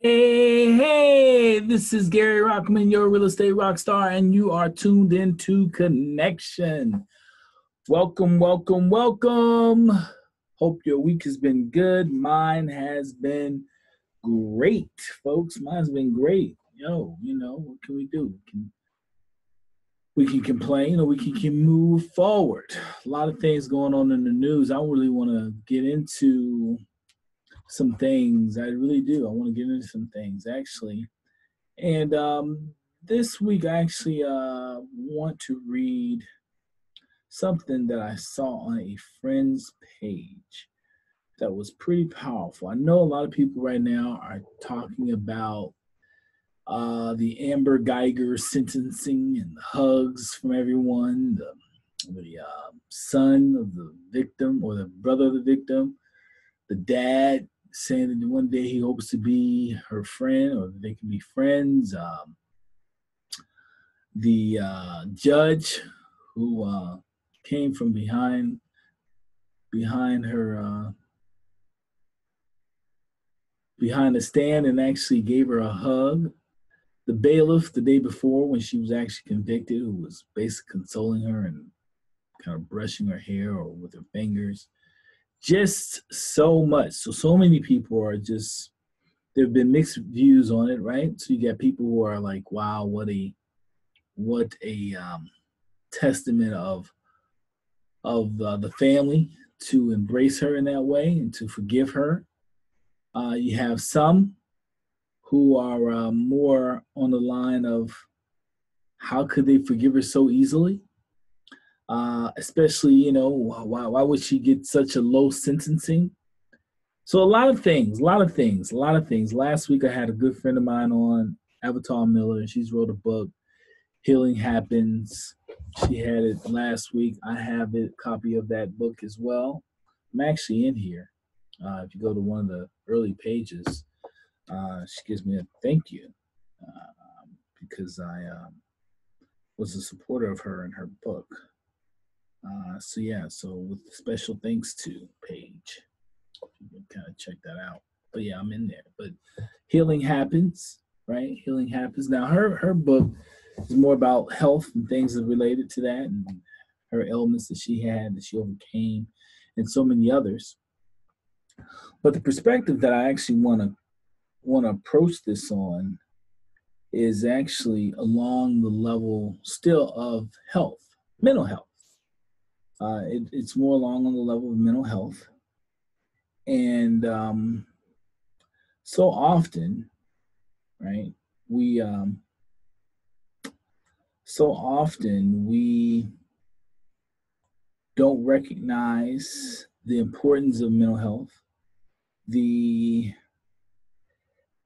Hey, this is Gary Rockman, your real estate rock star, and you are tuned into Connection. Welcome, welcome, welcome. Hope your week has been good. Mine has been great, folks. Mine's been great. What can we do? We can complain or we can move forward. A lot of things going on in the news. I really want to get into some things. I really do. I want to get into some things, actually. And this week, I actually want to read something that I saw on a friend's page that was pretty powerful. I know a lot of people right now are talking about the Amber Geiger sentencing and the hugs from everyone, the son of the victim or the brother of the victim, the dad saying that one day he hopes to be her friend or they can be friends. The judge who came from behind her behind the stand and actually gave her a hug. The bailiff the day before when she was actually convicted, who was basically consoling her and kind of brushing her hair or with her fingers. Just so much. So many people are just, there have been mixed views on it, right? So you got people who are like, wow, what a testament of the family to embrace her in that way and to forgive her. You have some who are more on the line of how could they forgive her so easily? Especially, why would she get such a low sentencing? So a lot of things. Last week I had a good friend of mine on, Avatar Miller, and she's wrote a book, Healing Happens. She had it last week. I have a copy of that book as well. I'm actually in here. If you go to one of the early pages, she gives me a thank you because I was a supporter of her in her book. So with special thanks to page, you can kind of check that out. But yeah, I'm in there. But Healing Happens, right? Healing Happens. Now her book is more about health and things that related to that and her ailments that she had, that she overcame, and so many others. But the perspective that I actually want to approach this on is actually along the level still of health, mental health. It's more along on the level of mental health. And so often, right, we don't recognize the importance of mental health, the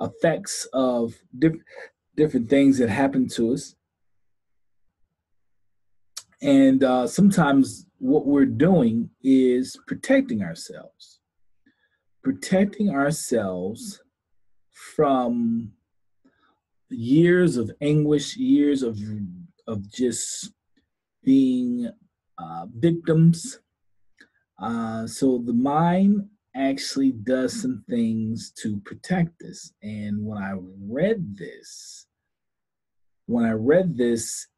effects of different things that happen to us. And sometimes what we're doing is protecting ourselves from years of anguish, years of just being victims. So the mind actually does some things to protect us. And when I read this,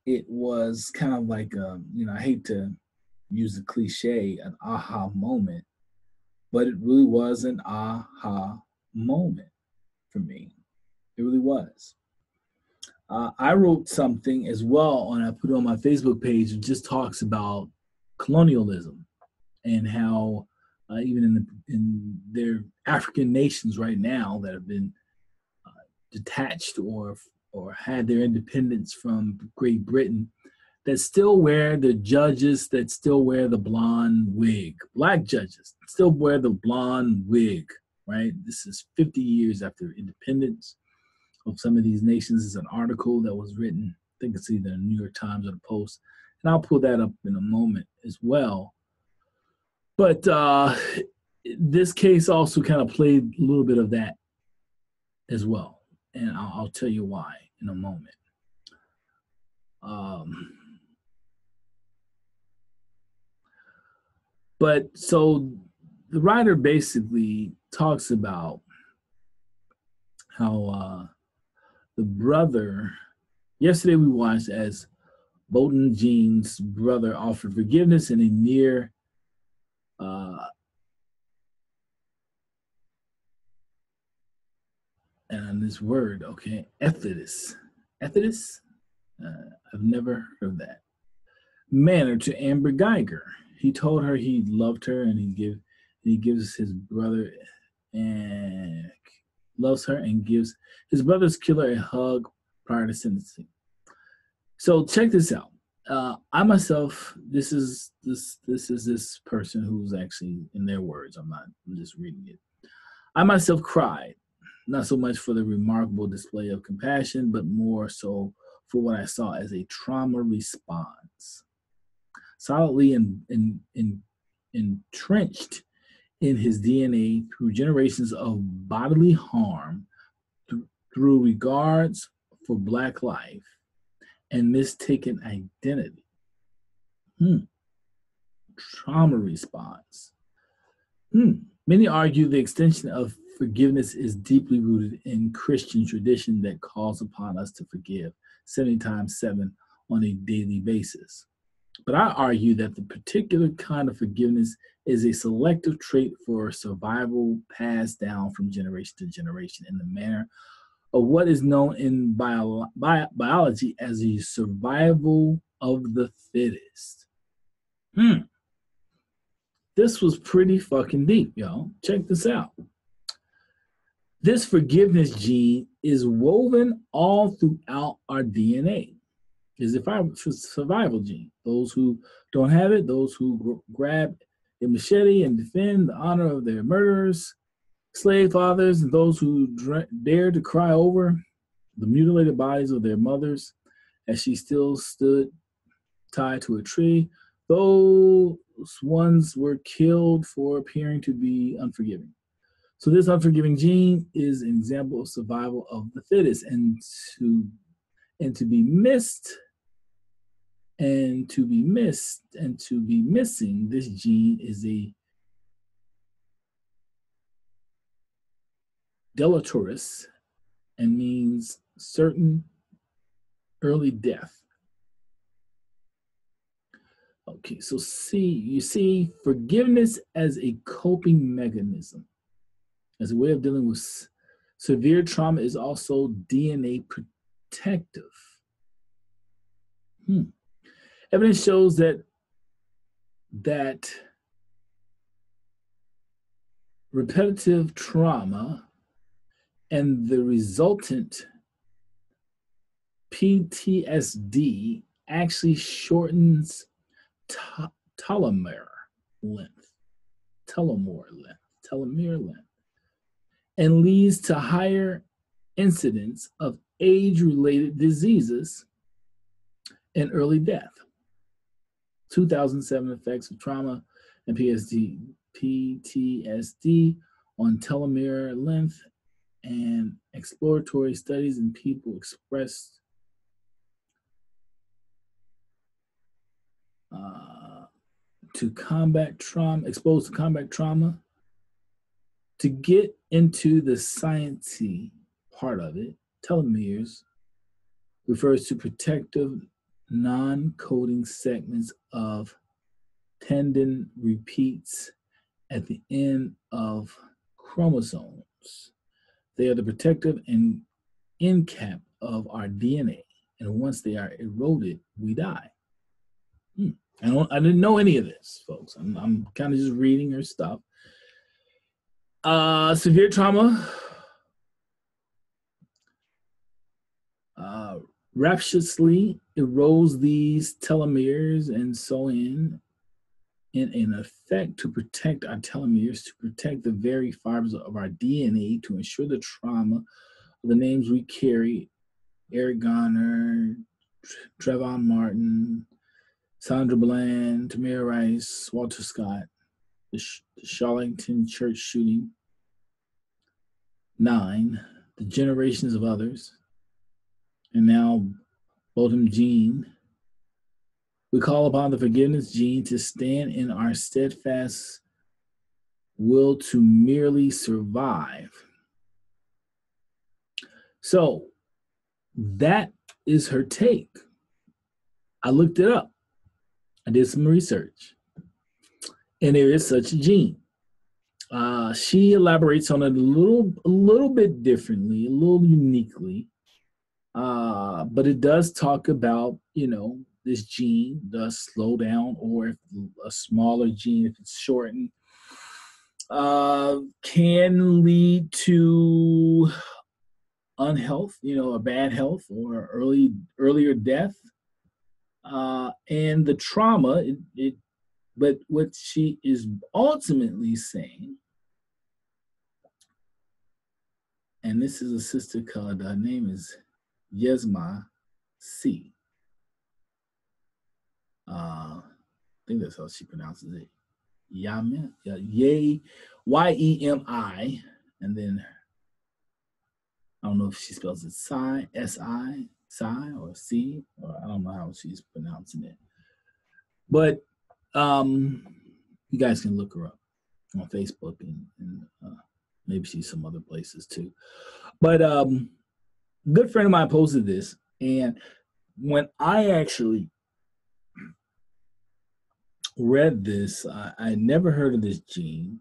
it was kind of like, I hate to use the cliche, an aha moment, but it really was an aha moment for me. It really was. I wrote something as well, and I put it on my Facebook page. It just talks about colonialism and how even in their African nations right now that have been detached or had their independence from Great Britain, that still wear the judges that still wear the blonde wig. Black judges still wear the blonde wig, right? This is 50 years after independence of some of these nations. Is an article that was written, I think it's either the New York Times or the Post, and I'll pull that up in a moment as well. But this case also kind of played a little bit of that as well, and I'll tell you why in a moment. But so the writer basically talks about how the brother, yesterday we watched as Bolton Jean's brother offered forgiveness in a near and this word, okay, Ephesus. Ephesus? I've never heard of that. Manner to Amber Geiger. He told her he loved her and he gives his brother and loves her and gives his brother's killer a hug prior to sentencing. So check this out. I myself, this is this person who's actually in their words. I'm just reading it. I myself cried, not so much for the remarkable display of compassion, but more so for what I saw as a trauma response, solidly entrenched in his DNA through generations of bodily harm, through regards for Black life and mistaken identity. Trauma response. Many argue the extension of forgiveness is deeply rooted in Christian tradition that calls upon us to forgive 70 times 7 on a daily basis. But I argue that the particular kind of forgiveness is a selective trait for survival passed down from generation to generation in the manner of what is known in biology as the survival of the fittest. This was pretty fucking deep, y'all. Check this out. This forgiveness gene is woven all throughout our DNA. Is a survival gene. Those who don't have it, those who grab a machete and defend the honor of their murderers, slave fathers, and those who dare to cry over the mutilated bodies of their mothers as she still stood tied to a tree, those ones were killed for appearing to be unforgiving. So this unforgiving gene is an example of survival of the fittest, and to be missed and to be missing this gene is a deleterious and means certain early death. Okay, so you see forgiveness as a coping mechanism, as a way of dealing with severe trauma, is also DNA protective. Evidence shows that repetitive trauma and the resultant PTSD actually shortens telomere length, and leads to higher incidence of age-related diseases and early death. 2007 effects of trauma and PTSD on telomere length, and exploratory studies in people exposed to combat trauma. To get into the sciencey part of it, telomeres refers to protective non-coding segments of tendon repeats at the end of chromosomes. They are the protective and end cap of our DNA, and once they are eroded, we die. I didn't know any of this, folks. I'm kind of just reading her stuff. Severe trauma rapturously erodes these telomeres, and so in effect to protect our telomeres, to protect the very fibers of our DNA, to ensure the trauma of the names we carry: Eric Garner, Trayvon Martin, Sandra Bland, Tamir Rice, Walter Scott, the Charlottesville church shooting, 9, the generations of others, and now Bolton Jean. We call upon the forgiveness gene to stand in our steadfast will to merely survive. So that is her take. I looked it up. I did some research, and there is such a gene. She elaborates on it a little bit differently, a little uniquely, but it does talk about, this gene does slow down, or if a smaller gene, if it's shortened, can lead to unhealth, a bad health or earlier death, and the trauma. But what she is ultimately saying, and this is a sister called, her name is Yesma C. I think that's how she pronounces it. Yami, Yay, Yemi, and then I don't know if she spells it Psi, S-I, Psi, or C, or I don't know how she's pronouncing it. But you guys can look her up on Facebook and maybe she's some other places too. But good friend of mine posted this, and when I actually read this, I never heard of this gene,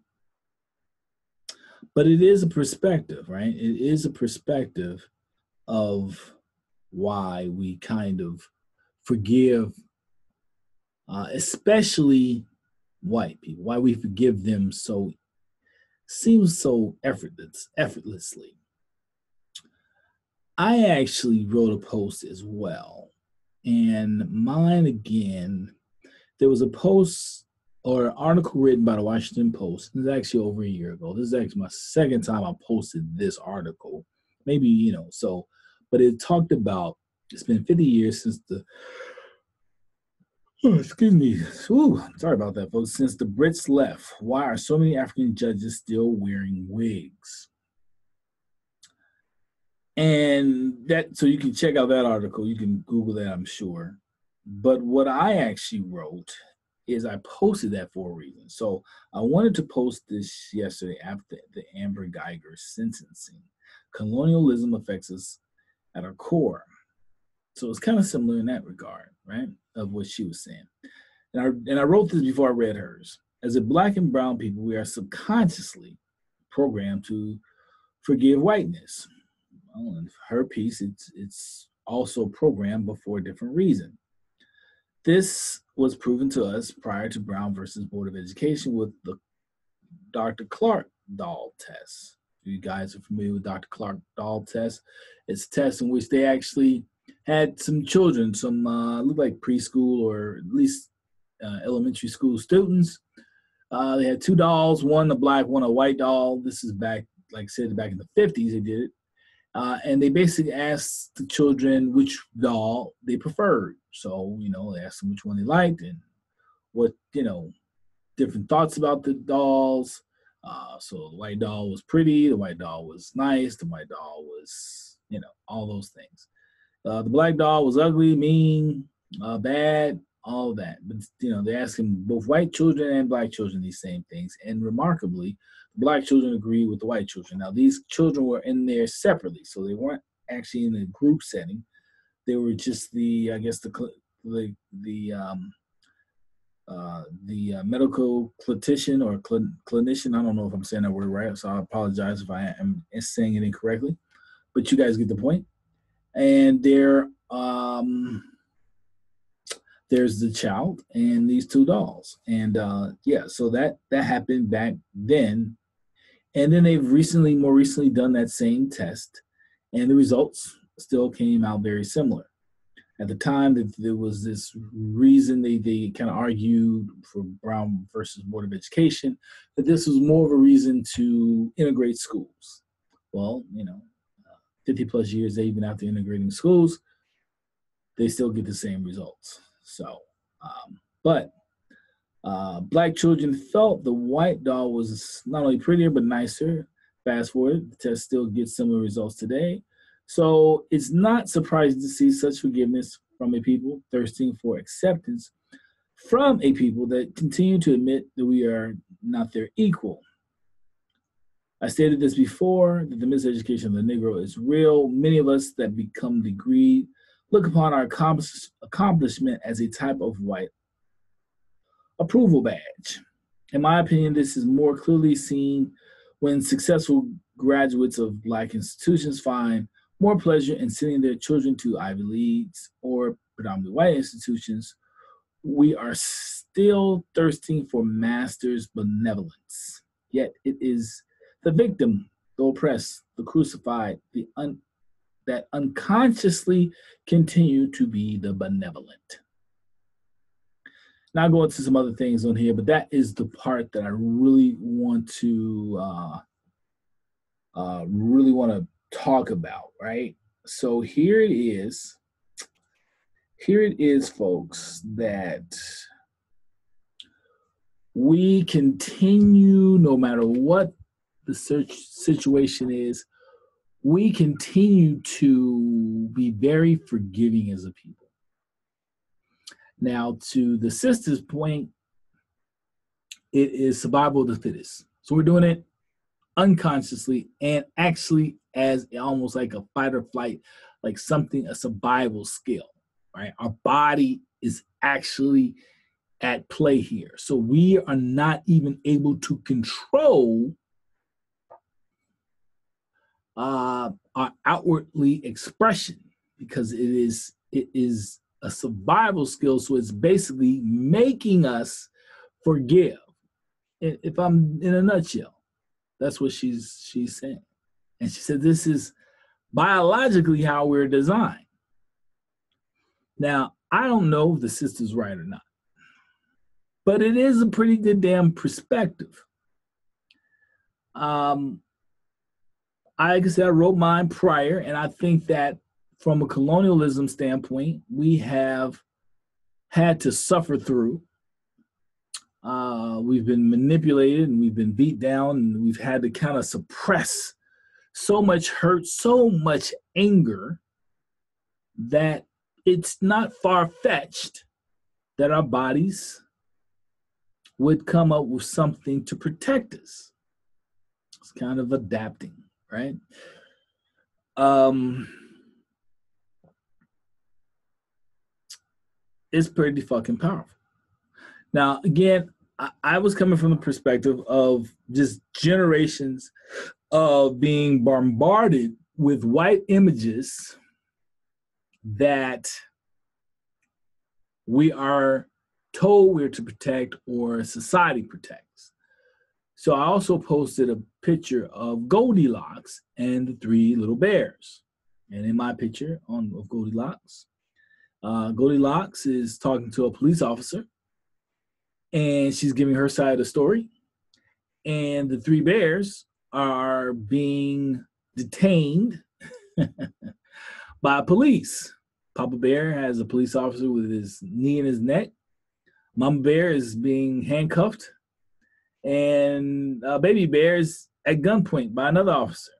but it is a perspective, right? It is a perspective of why we kind of forgive, especially white people, why we forgive them seems so effortlessly. I actually wrote a post as well, and mine again, there was a post or an article written by the Washington Post. This is actually over a year ago. This is actually my second time I posted this article. Maybe, but it talked about, it's been 50 years since excuse me. Ooh, sorry about that, folks. Since the Brits left, why are so many African judges still wearing wigs? And so you can check out that article. You can Google that, I'm sure. But what I actually wrote is I posted that for a reason. So I wanted to post this yesterday after the Amber Guyger sentencing. Colonialism affects us at our core. So it's kind of similar in that regard, right, of what she was saying. And I wrote this before I read hers. As a Black and brown people, we are subconsciously programmed to forgive whiteness. Well, in her piece, it's also programmed, but for a different reason. This was proven to us prior to Brown versus Board of Education with the Dr. Clark doll test. If you guys are familiar with Dr. Clark doll test, it's a test in which they actually had some children, some looked like preschool or at least elementary school students. They had two dolls, one a black, one a white doll. This is back, like I said, back in the 50s they did it. And they basically asked the children which doll they preferred. So, they asked them which one they liked and what, different thoughts about the dolls. So the white doll was pretty, the white doll was nice, the white doll was, all those things. The black doll was ugly, mean, bad, all that. But, they asked him, both white children and black children, these same things. And remarkably, Black children agreed with the white children. Now, these children were in there separately, so they weren't actually in a group setting. They were just the medical clinician or clinician. I don't know if I'm saying that word right, so I apologize if I am saying it incorrectly. But you guys get the point. And there's the child and these two dolls. And so that happened back then. And then they've more recently done that same test, and the results still came out very similar. At the time, that there was this reason they kind of argued for Brown versus Board of Education, that this was more of a reason to integrate schools. Well, 50 plus years, even after integrating schools, they still get the same results. So, but Black children felt the white doll was not only prettier, but nicer. Fast forward, the test still gets similar results today. So it's not surprising to see such forgiveness from a people thirsting for acceptance from a people that continue to admit that we are not their equal. I stated this before, that the miseducation of the Negro is real. Many of us that become degreed look upon our accomplishment as a type of white approval badge. In my opinion, this is more clearly seen when successful graduates of Black institutions find more pleasure in sending their children to Ivy Leagues or predominantly white institutions. We are still thirsting for master's benevolence, yet it is the victim, the oppressed, the crucified, that unconsciously continue to be the benevolent. Now I'll go into some other things on here, but that is the part that I really want to talk about, right? So here it is. Here it is, folks, that we continue, no matter what the situation is, we continue to be very forgiving as a people. Now, to the sister's point, it is survival of the fittest. So we're doing it unconsciously and actually as almost like a fight or flight, like something, a survival skill, right? Our body is actually at play here. So we are not even able to control our outwardly expression because it is a survival skill. So it's basically making us forgive. If I'm in a nutshell, that's what she's saying. And she said, this is biologically how we're designed. Now, I don't know if the sister's right or not, but it is a pretty good damn perspective. Like I said, I wrote mine prior, and I think that from a colonialism standpoint, we have had to suffer through. We've been manipulated and we've been beat down, and we've had to kind of suppress so much hurt, so much anger, that it's not far-fetched that our bodies would come up with something to protect us. It's kind of adapting, right? It's pretty fucking powerful. Now, again, I was coming from the perspective of just generations of being bombarded with white images that we are told we're to protect or society protects. So I also posted a picture of Goldilocks and the three little bears. And in my picture of Goldilocks, Goldilocks is talking to a police officer, and she's giving her side of the story. And the three bears are being detained by police. Papa Bear has a police officer with his knee in his neck. Mama Bear is being handcuffed. And Baby Bear is at gunpoint by another officer.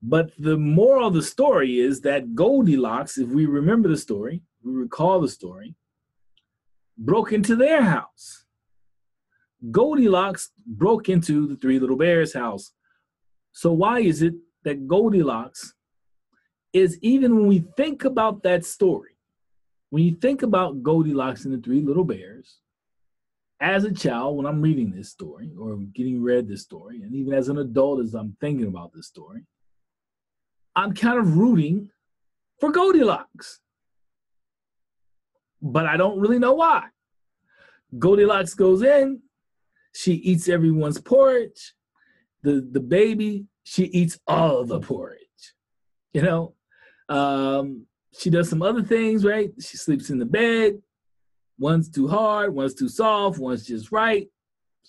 But the moral of the story is that Goldilocks, if we remember the story, we recall the story, broke into their house. Goldilocks broke into the three little bears' house. So why is it that Goldilocks is, even when we think about that story, when you think about Goldilocks and the three little bears, as a child, when I'm reading this story or getting read this story, and even as an adult as I'm thinking about this story, I'm kind of rooting for Goldilocks. But I don't really know why. Goldilocks goes in, she eats everyone's porridge. The baby, she eats all the porridge. You know, she does some other things, right? She sleeps in the bed. One's too hard, one's too soft, one's just right.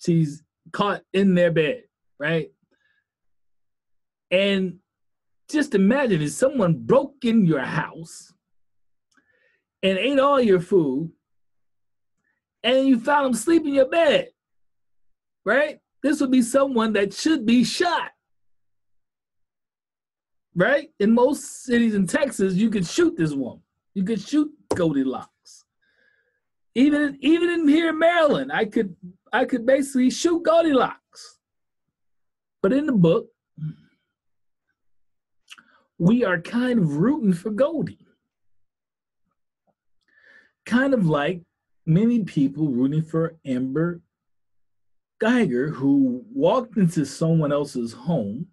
She's caught in their bed, right? And just imagine if someone broke in your house and ate all your food, and you found them asleep in your bed, right? This would be someone that should be shot, right? In most cities in Texas, you could shoot this woman. You could shoot Goldilocks. Even in here in Maryland, I could basically shoot Goldilocks. But in the book, we are kind of rooting for Goldie. Kind of like many people rooting for Amber Geiger, who walked into someone else's home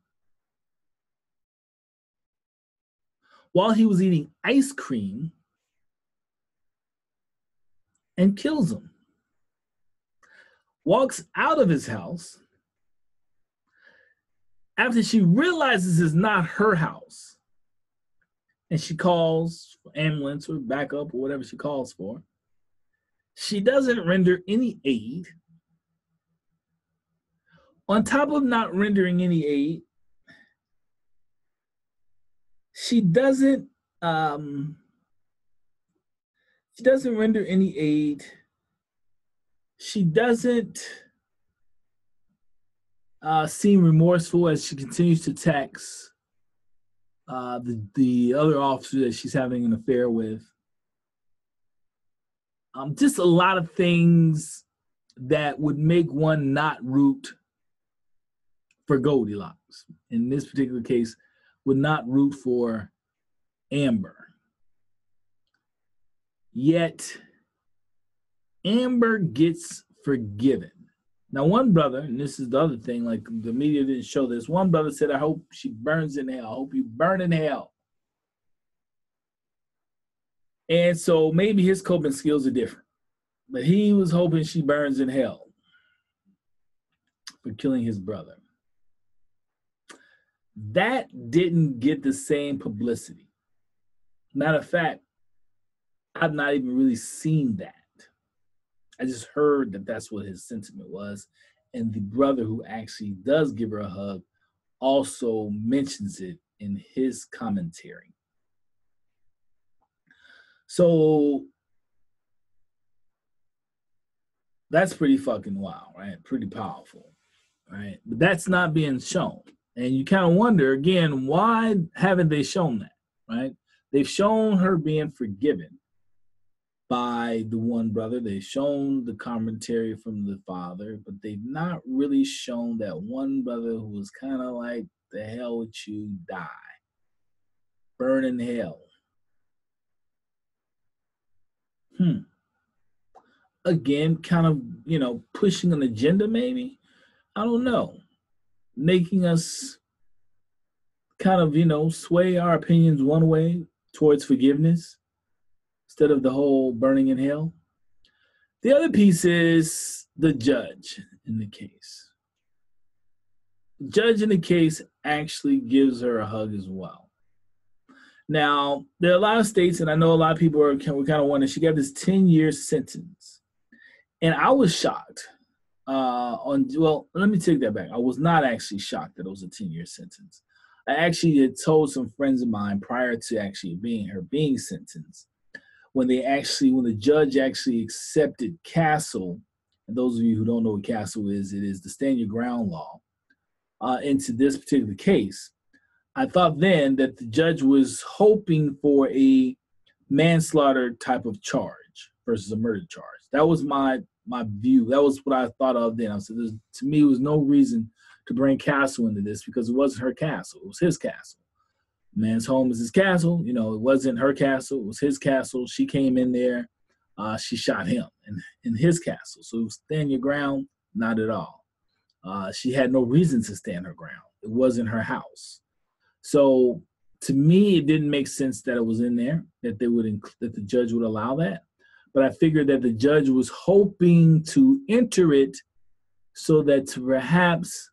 while he was eating ice cream and kills him. Walks out of his house after she realizes it's not her house. And she calls for ambulance or backup or whatever she calls for. She doesn't render any aid. On top of not rendering any aid, she doesn't render any aid. She doesn't seem remorseful as she continues to text the other officer that she's having an affair with. Just a lot of things that would make one not root for Goldilocks. In this particular case, would not root for Amber. Yet, Amber gets forgiven. Now, one brother, and this is the other thing, like the media didn't show this, one brother said, I hope she burns in hell. I hope you burn in hell. And so maybe his coping skills are different. But he was hoping she burns in hell for killing his brother. That didn't get the same publicity. Matter of fact, I've not even really seen that. I just heard that that's what his sentiment was. And the brother who actually does give her a hug also mentions it in his commentary. So that's pretty fucking wild, right? Pretty powerful, right? But that's not being shown. And you kind of wonder, again, why haven't they shown that, right? They've shown her being forgiven by the one brother. They've shown the commentary from the father, but they've not really shown that one brother who was kind of like, the hell with you, die. Burn in hell. Again, kind of, pushing an agenda maybe. I don't know. Making us kind of, sway our opinions one way towards forgiveness instead of the whole burning in hell. The other piece is the judge in the case. The judge in the case actually gives her a hug as well. Now, there are a lot of states, and I know a lot of people were kind of wondering, she got this 10-year sentence. And I was shocked. Let me take that back. I was not actually shocked that it was a 10-year sentence. I actually had told some friends of mine prior to actually being sentenced, when the judge actually accepted Castle, and those of you who don't know what Castle is, it is the stand your ground law, into this particular case. I thought then that the judge was hoping for a manslaughter type of charge versus a murder charge. That was my view. That was what I thought of then. I said, to me, there was no reason to bring Castle into this because it wasn't her castle. It was his castle. Man's home is his castle. It wasn't her castle. It was his castle. She came in there. She shot him in his castle. So stand your ground? Not at all. She had no reason to stand her ground. It wasn't her house. So to me, it didn't make sense that it was in there, that that the judge would allow that. But I figured that the judge was hoping to enter it so that perhaps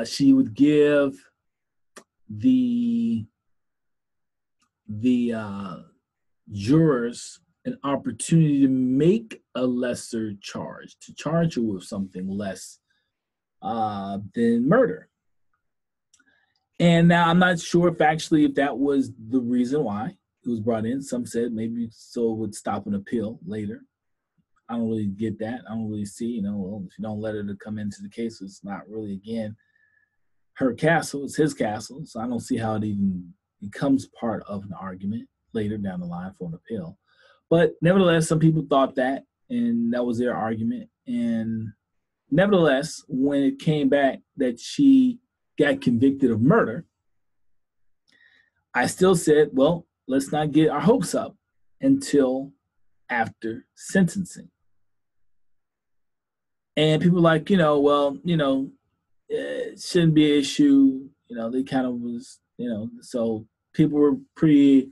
she would give the jurors an opportunity to make a lesser charge, to charge her with something less than murder. And now I'm not sure if that was the reason why it was brought in. Some said maybe so it would stop an appeal later. I don't really get that. I don't really see, if you don't let her to come into the case, it's not really, again, her castle. It's his castle. So I don't see how it even becomes part of an argument later down the line for an appeal. But nevertheless, some people thought that, and that was their argument. And, Nevertheless, when it came back that she got convicted of murder, I still said, well, let's not get our hopes up until after sentencing. And people were like, well, it shouldn't be an issue. They kind of was, so people were pretty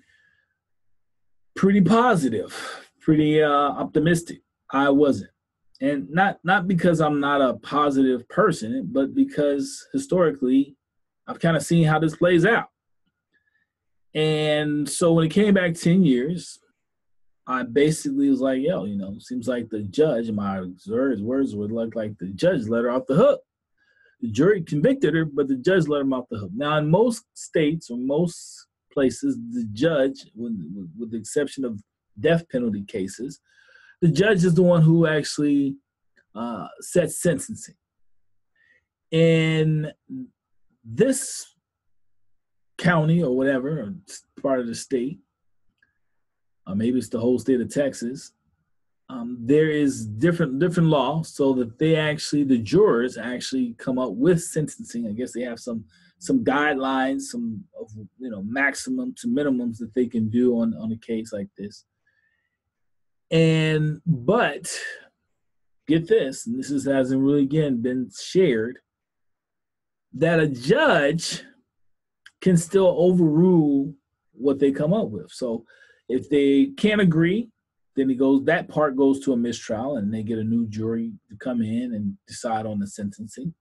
positive, pretty optimistic. I wasn't. And not because I'm not a positive person, but because historically I've kind of seen how this plays out. And so when it came back 10 years, I basically was like, seems like the judge, my words would look like the judge let her off the hook. The jury convicted her, but the judge let him off the hook. Now, in most states or most places, the judge, with the exception of death penalty cases, the judge is the one who actually sets sentencing. In this county or whatever, or part of the state, maybe it's the whole state of Texas, there is different law, so that the jurors actually come up with sentencing. I guess they have some guidelines, some of maximum to minimums that they can do on a case like this. But get this, and hasn't really again been shared, that a judge can still overrule what they come up with. So if they can't agree, then that part goes to a mistrial, and they get a new jury to come in and decide on the sentencing.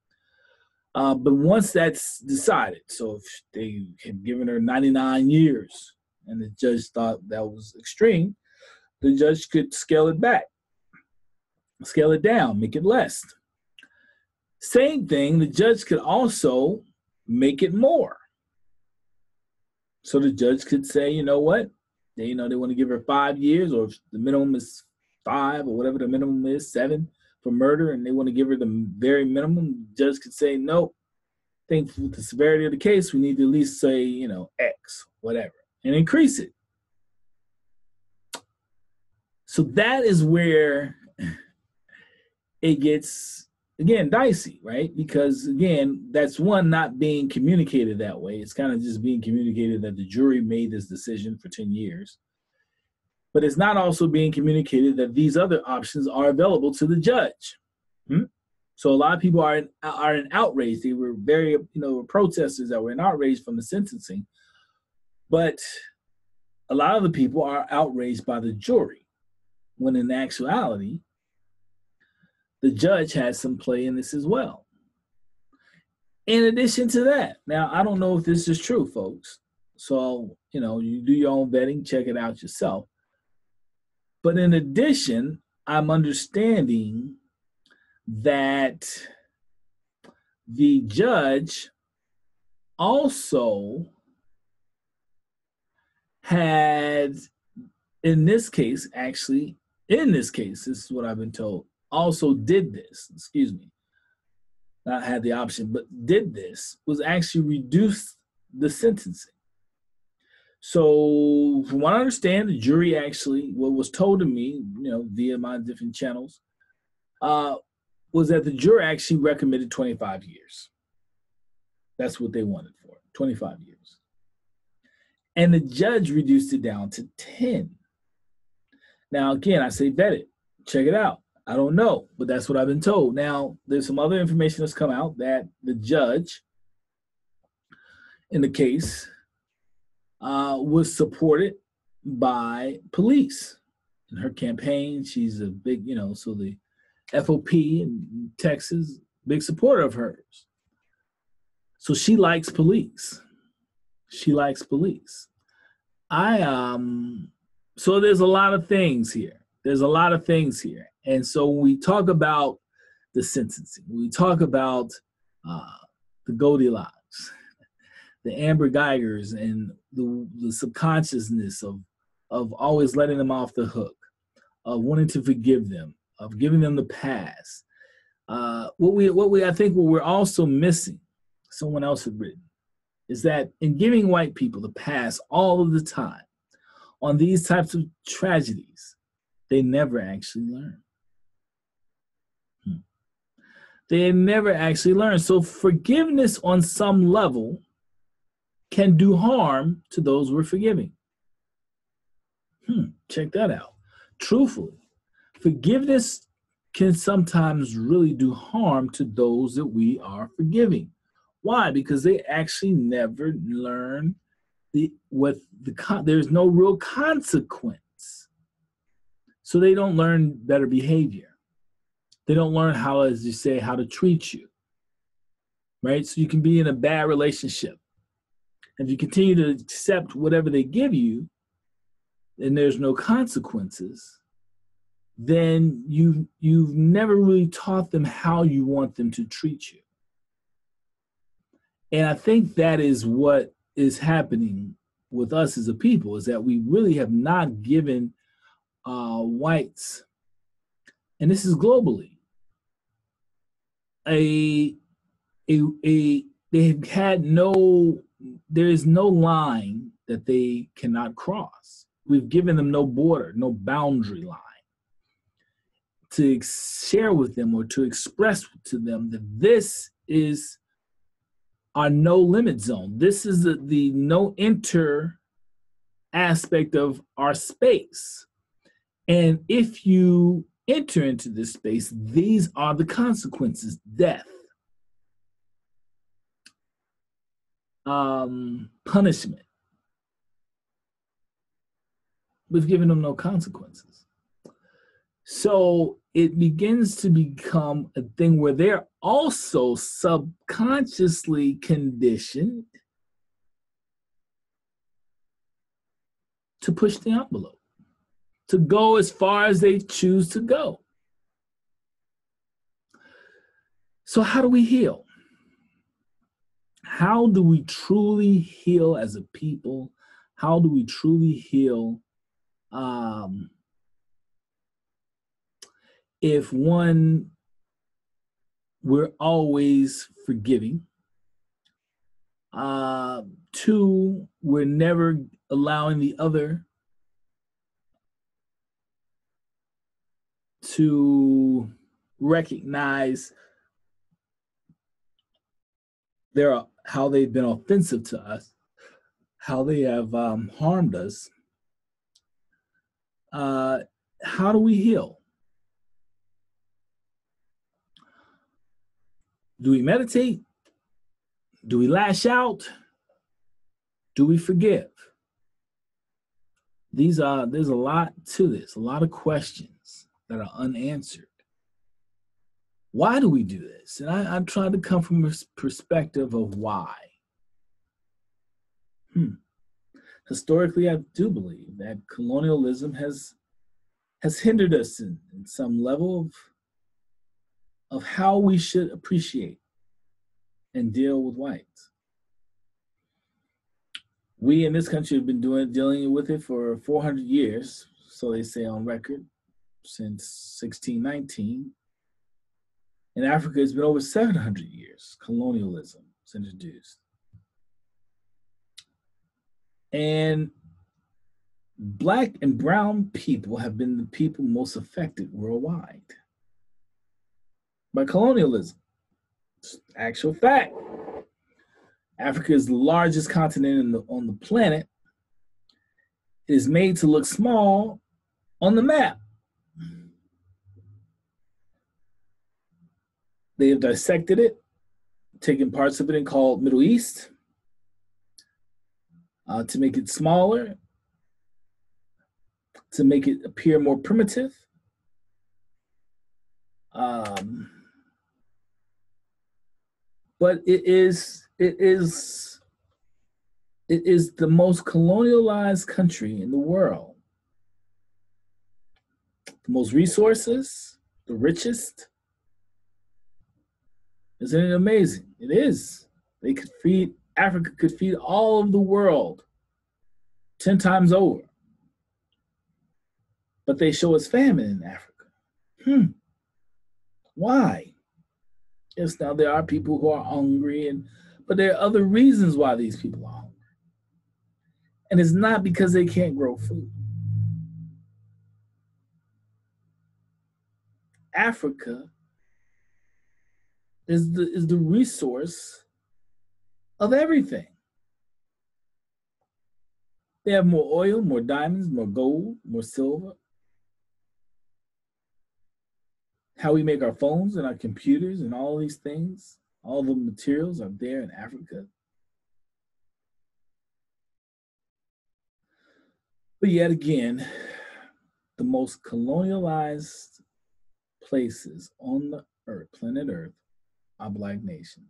But once that's decided, so if they had given her 99 years and the judge thought that was extreme, the judge could scale it back, scale it down, make it less. Same thing, the judge could also make it more. So the judge could say, you know what? They want to give her 5 years, or if the minimum is 5 or whatever the minimum is, 7 for murder, and they want to give her the very minimum, the judge could say, no, I think with the severity of the case, we need to at least say, X, whatever, and increase it. So that is where it gets, again, dicey, right? Because, again, that's one, not being communicated that way. It's kind of just being communicated that the jury made this decision for 10 years. But it's not also being communicated that these other options are available to the judge. So a lot of people are in outrage. They were very, protesters that were in outrage from the sentencing. But a lot of the people are outraged by the jury, when in actuality, the judge has some play in this as well. In addition to that, now, I don't know if this is true, folks. So, you do your own vetting, check it out yourself. But in addition, I'm understanding that the judge also had, this is what I've been told, also did this, not had the option, but did this, was actually reduce the sentencing. So from what I understand, the jury actually, what was told to me, via my different channels, was that the jury actually recommended 25 years. That's what they wanted for it, 25 years. And the judge reduced it down to 10. Now, again, I say vet it, check it out. I don't know, but that's what I've been told. Now, there's some other information that's come out that the judge in the case was supported by police in her campaign. She's a big, so the FOP in Texas, big supporter of hers. So she likes police. So there's a lot of things here. And so when we talk about the sentencing, when we talk about the Goldilocks, the Amber Geigers, and the subconsciousness of always letting them off the hook, of wanting to forgive them, of giving them the pass. What we're also missing, someone else had written, is that in giving white people the pass all of the time on these types of tragedies, they never actually learn. They never actually learn. So forgiveness on some level can do harm to those we're forgiving. Check that out. Truthfully, forgiveness can sometimes really do harm to those that we are forgiving. Why? Because they actually never learn there's no real consequence. So they don't learn better behavior. They don't learn how, as you say, how to treat you. Right? So you can be in a bad relationship. If you continue to accept whatever they give you, and there's no consequences, then you've never really taught them how you want them to treat you. And I think that is what is happening with us as a people, is that we really have not given whites, and this is globally, there is no line that they cannot cross. We've given them no border, no boundary line to share with them or to express to them that this is our no limit zone. This is the no enter aspect of our space. And if you enter into this space, these are the consequences: death, punishment. We've given them no consequences. So it begins to become a thing where they're also subconsciously conditioned to push the envelope, to go as far as they choose to go. So how do we heal? How do we truly heal as a people? How do we truly heal if one, we're always forgiving, two, we're never allowing the other to recognize how they've been offensive to us, how they have harmed us. How do we heal? Do we meditate? Do we lash out? Do we forgive? There's a lot to this, a lot of questions that are unanswered. Why do we do this? And I try to come from a perspective of why. Historically, I do believe that colonialism has hindered us in some level of how we should appreciate and deal with whites. We in this country have been dealing with it for 400 years, so they say on record, since 1619. In Africa, it's been over 700 years colonialism was introduced. And Black and brown people have been the people most affected worldwide by colonialism. It's actual fact. Africa is the largest continent on the planet. It is made to look small on the map. They have dissected it, taken parts of it and called Middle East to make it smaller, to make it appear more primitive. But it is the most colonialized country in the world. The most resources, the richest. Isn't it amazing? It is. Africa could feed all of the world 10 times over. But they show us famine in Africa. Why? Yes, now there are people who are hungry, but there are other reasons why these people are hungry. And it's not because they can't grow food. Africa is the resource of everything. They have more oil, more diamonds, more gold, more silver. How we make our phones and our computers and all these things, all the materials are there in Africa. But yet again, the most colonialized places on the earth, planet Earth, are Black nations.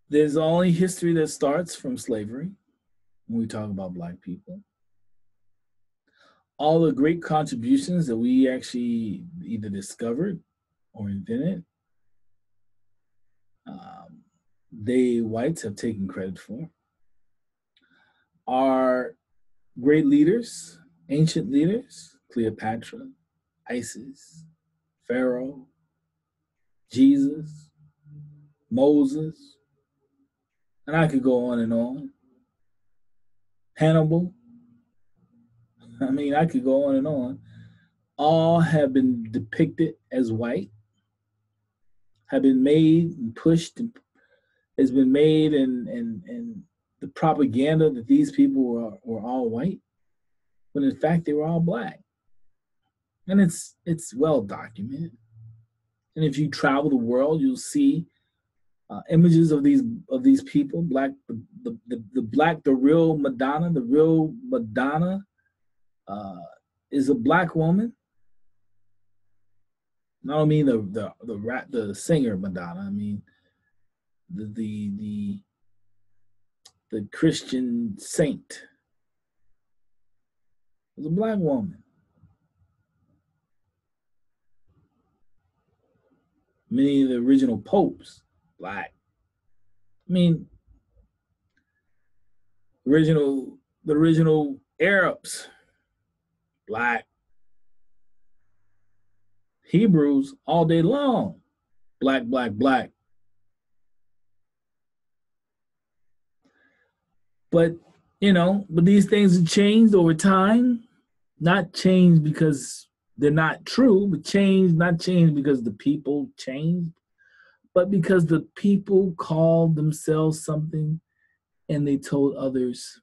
There's only history that starts from slavery when we talk about Black people. All the great contributions that we actually either discovered or invented, they whites have taken credit for. Our great leaders, ancient leaders, Cleopatra, Isis, Pharaoh, Jesus, Moses, and I could go on and on. Hannibal, I mean, I could go on and on. All have been depicted as white, have been made and pushed, and has been made, and the propaganda that these people were all white, when in fact they were all Black. And it's well documented. And if you travel the world, you'll see images of these people, Black, the Black, the real Madonna. The real Madonna is a Black woman. I don't mean the singer Madonna. I mean the Christian saint. It was a Black woman. Many of the original popes, Black. I mean, the original Arabs, Black. Hebrews all day long, Black, Black, Black. But, but these things have changed over time. Not changed because they're not true, but not changed because the people changed, but because the people called themselves something and they told others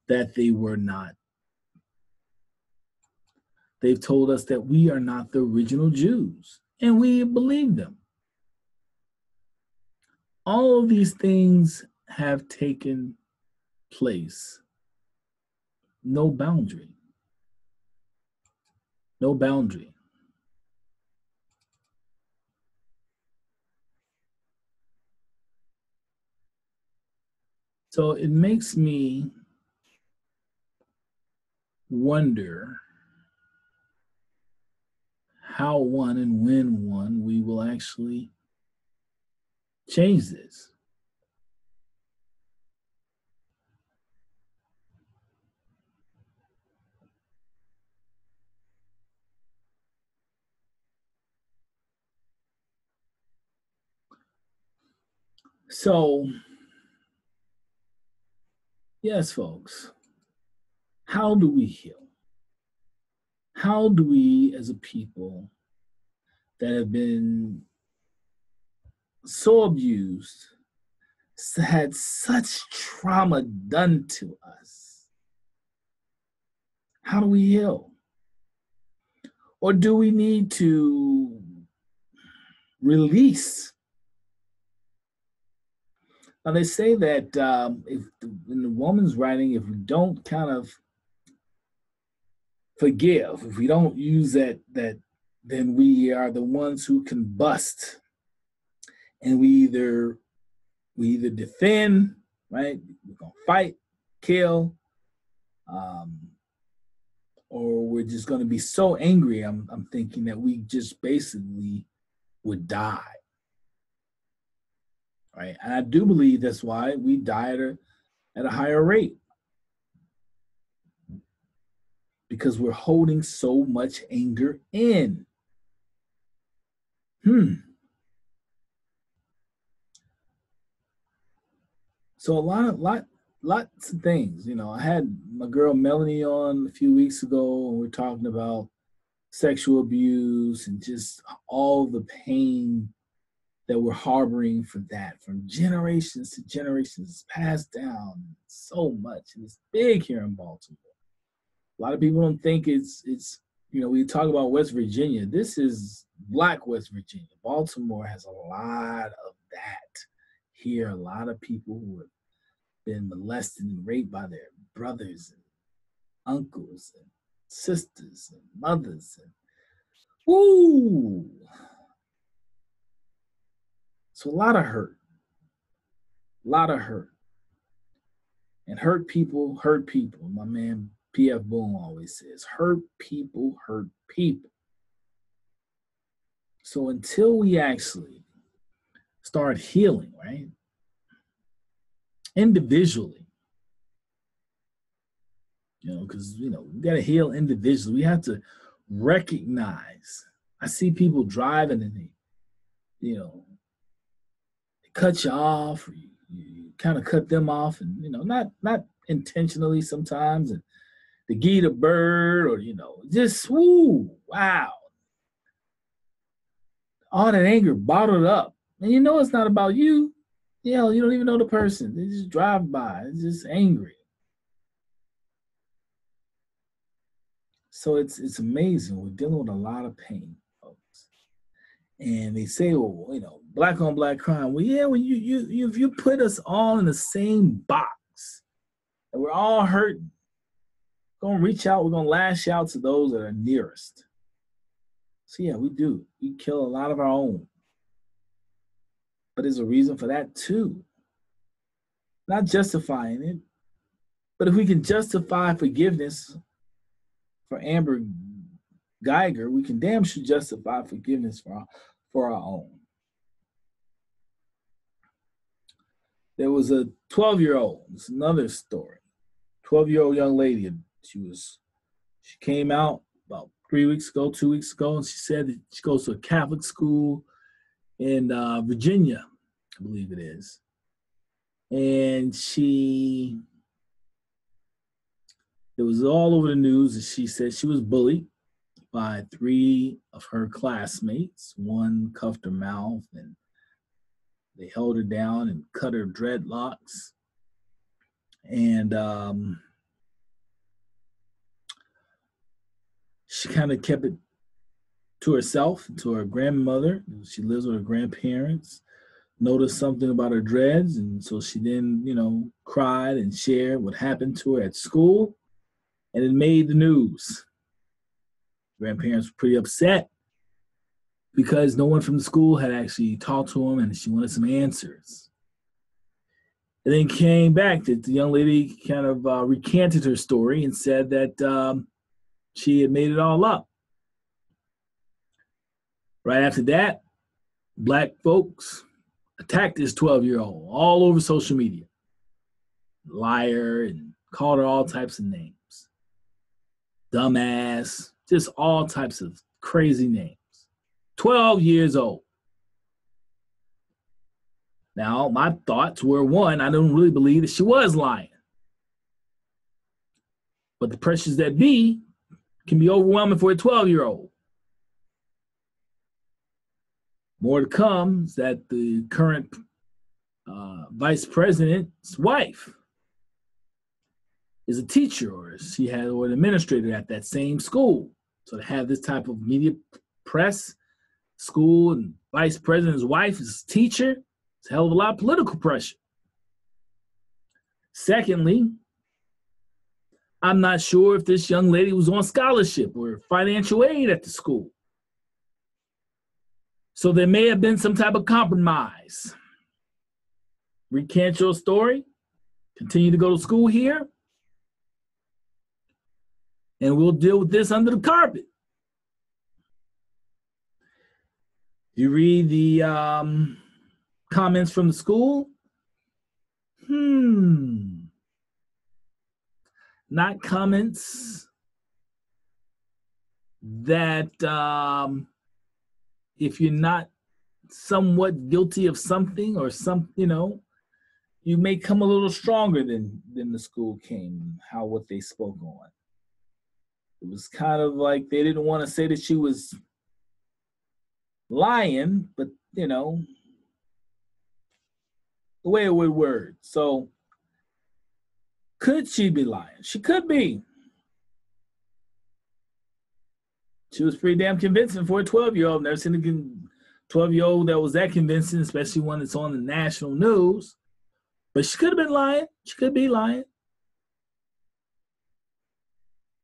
that they were not. They've told us that we are not the original Jews, and we believe them. All of these things have taken place. No boundary. No boundary. So it makes me wonder how one and when one we will actually change this. So, yes, folks, how do we heal? How do we, as a people that have been so abused, had such trauma done to us, how do we heal? Or do we need to release? Now, they say that in the woman's writing, if we don't kind of forgive, if we don't use that, then we are the ones who combust, and we either defend, right? We're gonna fight, kill, or we're just gonna be so angry. I'm thinking that we just basically would die, right? And I do believe that's why we die at a higher rate, because we're holding so much anger in. So a lot lots of things. You know, I had my girl Melanie on a few weeks ago, and we're talking about sexual abuse and just all the pain that we're harboring for that from generations to generations. It's passed down so much, and it's big here in Baltimore. A lot of people don't think it's we talk about West Virginia. This is Black West Virginia. Baltimore has a lot of that here. A lot of people who have been molested and raped by their brothers and uncles and sisters and mothers. And woo! So a lot of hurt. A lot of hurt. And hurt people hurt people. My man P.F. Boone always says, hurt people hurt people. So until we actually start healing, right? Individually, because, we got to heal individually. We have to recognize. I see people driving and they cut you off, or you kind of cut them off, and, not intentionally sometimes, and they give you the bird, or, just, woo, wow. All that anger bottled up. And it's not about you. You don't even know the person. They just drive by. It's just angry. So it's amazing. We're dealing with a lot of pain, folks. And they say, well, black on black crime. Well, yeah, when you put us all in the same box, and we're all hurting, we're gonna reach out. We're gonna lash out to those that are nearest. So yeah, we do. We kill a lot of our own. But there's a reason for that too. Not justifying it, but if we can justify forgiveness for Amber Geiger, we can damn sure justify forgiveness for our own. There was a 12-year-old. It's another story. 12-year-old young lady. She came out about 2 weeks ago, and she said that she goes to a Catholic school in Virginia, I believe it is. And it was all over the news, and she said she was bullied by 3 of her classmates. One cuffed her mouth, and they held her down and cut her dreadlocks. And she kind of kept it to herself, to her grandmother. She lives with her grandparents. Noticed something about her dreads, and so she then, cried and shared what happened to her at school, and it made the news. Grandparents were pretty upset because no one from the school had actually talked to them, and she wanted some answers. And then came back that the young lady kind of recanted her story and said that she had made it all up. Right after that, Black folks attacked this 12-year-old all over social media. Liar, and called her all types of names. Dumbass, just all types of crazy names. 12 years old. Now, my thoughts were, one, I don't really believe that she was lying. But the pressures that be can be overwhelming for a 12-year-old. More to come is that the current vice president's wife is a teacher, or an administrator at that same school. So to have this type of media press, school, and vice president's wife is a teacher, it's a hell of a lot of political pressure. Secondly, I'm not sure if this young lady was on scholarship or financial aid at the school. So there may have been some type of compromise. Recant your story, continue to go to school here, and we'll deal with this under the carpet. You read the comments from the school. Not comments that if you're not somewhat guilty of something or you may come a little stronger than the school came, what they spoke on. It was kind of like they didn't want to say that she was lying, but you know, the way it would word. So could she be lying? She could be. She was pretty damn convincing for a 12-year-old. Never seen a 12-year-old that was that convincing, especially when it's on the national news. But she could have been lying. She could be lying.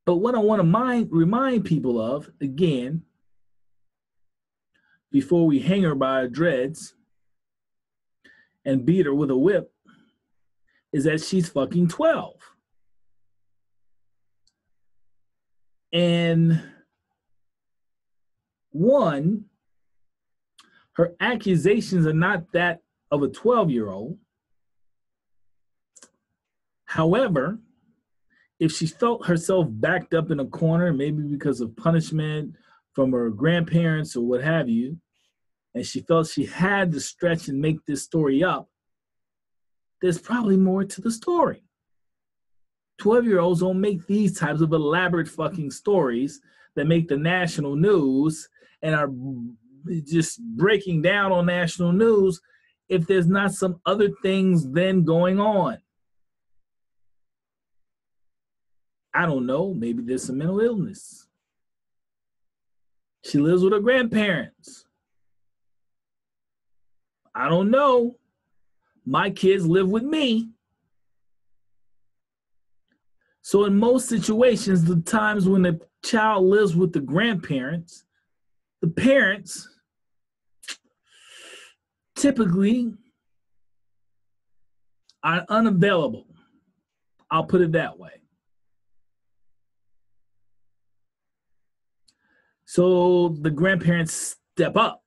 But what I want to remind people of, again, before we hang her by her dreads and beat her with a whip, is that she's fucking 12. And one, her accusations are not that of a 12-year-old. However, if she felt herself backed up in a corner, maybe because of punishment from her grandparents or what have you, and she felt she had to stretch and make this story up, there's probably more to the story. 12-year-olds don't make these types of elaborate fucking stories that make the national news and are just breaking down on national news if there's not some other things then going on. I don't know, maybe there's some mental illness. She lives with her grandparents. I don't know. My kids live with me. So in most situations, the times when the child lives with the grandparents, the parents typically are unavailable. I'll put it that way. So the grandparents step up.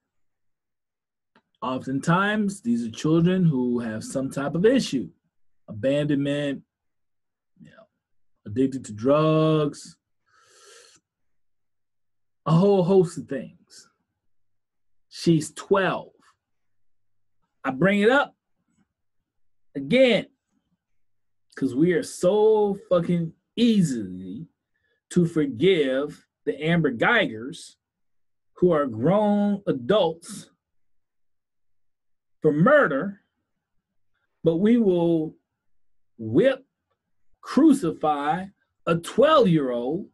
Oftentimes, these are children who have some type of issue, abandonment, addicted to drugs, a whole host of things. She's 12. I bring it up again because we are so fucking easily to forgive the Amber Geigers, who are grown adults, for murder, but we will whip, crucify a 12-year-old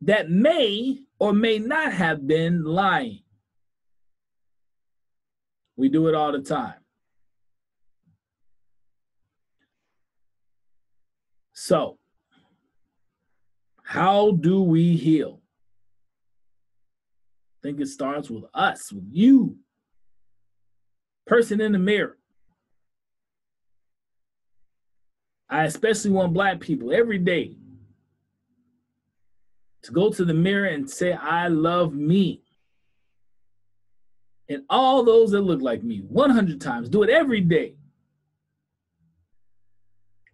that may or may not have been lying. We do it all the time. So, how do we heal? I think it starts with us, with you, person in the mirror. I especially want Black people every day to go to the mirror and say, I love me. And all those that look like me, 100 times. Do it every day.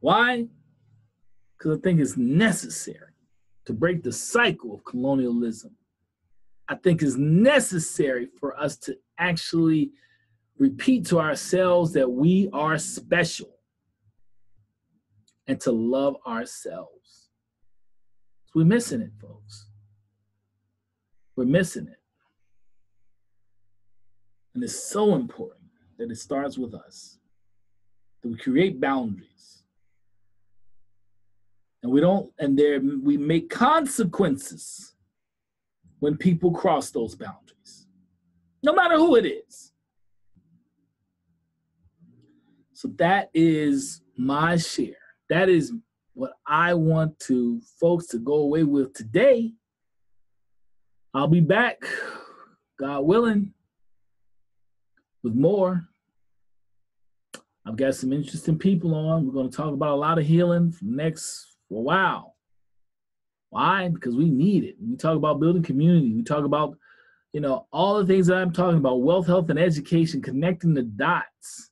Why? Because I think it's necessary to break the cycle of colonialism. I think it's necessary for us to actually repeat to ourselves that we are special and to love ourselves. We're missing it, folks. We're missing it. And it's so important that it starts with us, that we create boundaries. And we make consequences when people cross those boundaries, no matter who it is. So that is my share. That is what I want folks to go away with today. I'll be back, God willing, with more. I've got some interesting people on. We're going to talk about a lot of healing for a while. Why? Because we need it. We talk about building community. We talk about, all the things that I'm talking about, wealth, health, and education, connecting the dots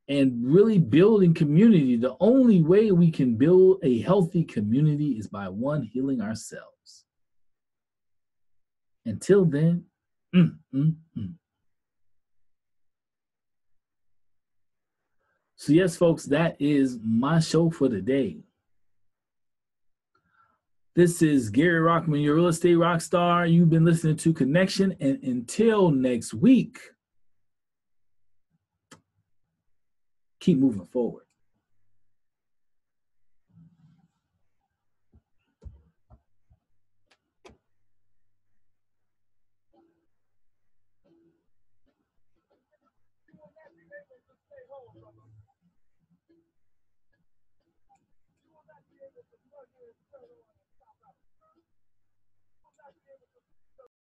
and really building community. The only way we can build a healthy community is by healing ourselves. Until then, So yes, folks, that is my show for today. This is Gary Rockman, your real estate rock star. You've been listening to Connection, and until next week, keep moving forward.